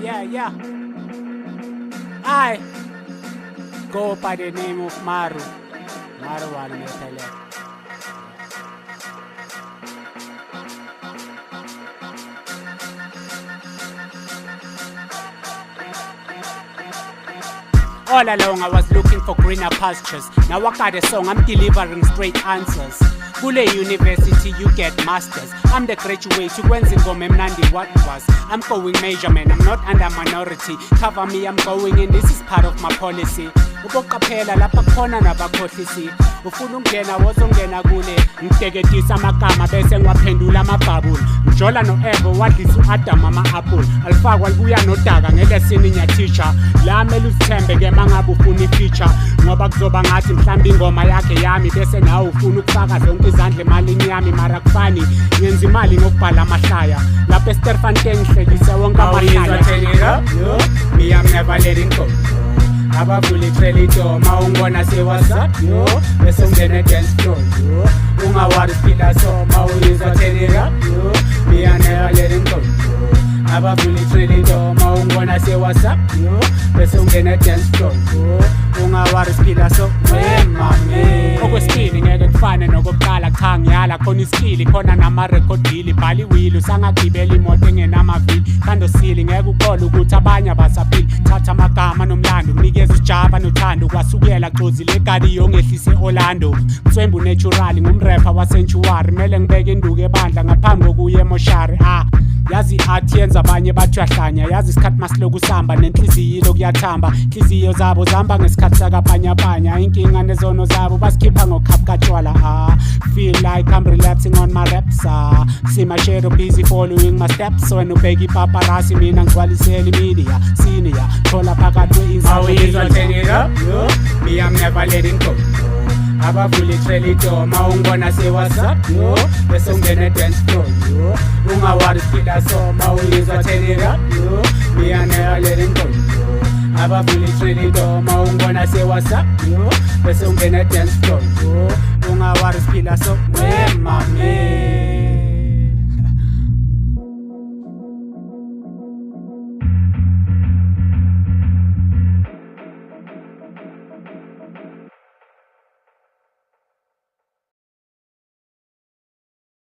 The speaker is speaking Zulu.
Yeah. I go by the name of Maru. Marwan Metele. All along I was looking for greener pastures. Now I got a song, I'm delivering straight answers. Kule university you get masters. I'm the graduate, ukwenza ingoma emnandi what was. I'm going major man, I'm not under minority. Cover me, I'm going in, this is part of my policy. Uboqaphela lapha khona nabakhohlisi. Ufuna ukungena wozongena kule. Ngideketisa amagama bese ngiwaphendula amabhabula. Njola no-Evo wadlisa u-Adam ama-apple. Alifakwa libuya nodaka ngelesini nyateacher. La mele uzithembe ke mangabe ufuna i-feature. Ngoba kuzoba ngathi mhlawumbe ingoma yakhe yami bese nawe ufuna ukufaka zonke izandla emalini yami mara kufani. Ngenza imali ngokubhala amahlaya. Lapha eSterfontein ngihlekise wonke amahlaya. Me I'm never letting go. Abavuli trailer door, maungona say what's up, yo. Bese ungene dance floor, yo. Ungawari skilla so, mawuyizwa turn up, yo. Me I never letting go, yo. Abavuli trailer door, maungona say what's up, yo. Bese ungene dance floor, yo. Ungawari skilla so, mami. Okwesibili ngeke kufane nokokuqala cha ngiyala khona iskili khona namarekodili bhali wheel usangagibela imoto engenamavili kandosili ngeke ukholwe ukuthi abanye abasaphili thatha amagama nomlando kunikeza ujava nothando kwasukela xozi legadi yongehlise Orlando Mthembu natural ngumrapper wasentuary mele ngibeke induku ebandla ngaphambi kokuya emoshari yazi art yenza abanye bathi yahlanya yazi isikhathi masiloku samba nenhliziyo lokuyathamba inhliziyo zabo zihamba ngesikhathi sakabanyabanya inkinga nezono zabo basikhipha ngokhapukatshwala feel like I'm relapsing on my raps see my shadow busy following my steps when ubeki paparazzi mina ngigcwalisela media senior thola phakathi kwe-inside turn it up yo me I'm never letting go abavuli trailer door mawungona say what's up yo bese ungene dance floor yo ungawari skilla so mawuyizwa turn it up yo me I never letting go yo abavuli trailer door mawungona say what's up yo bese ungene dance floor yo ungawari skilla so mami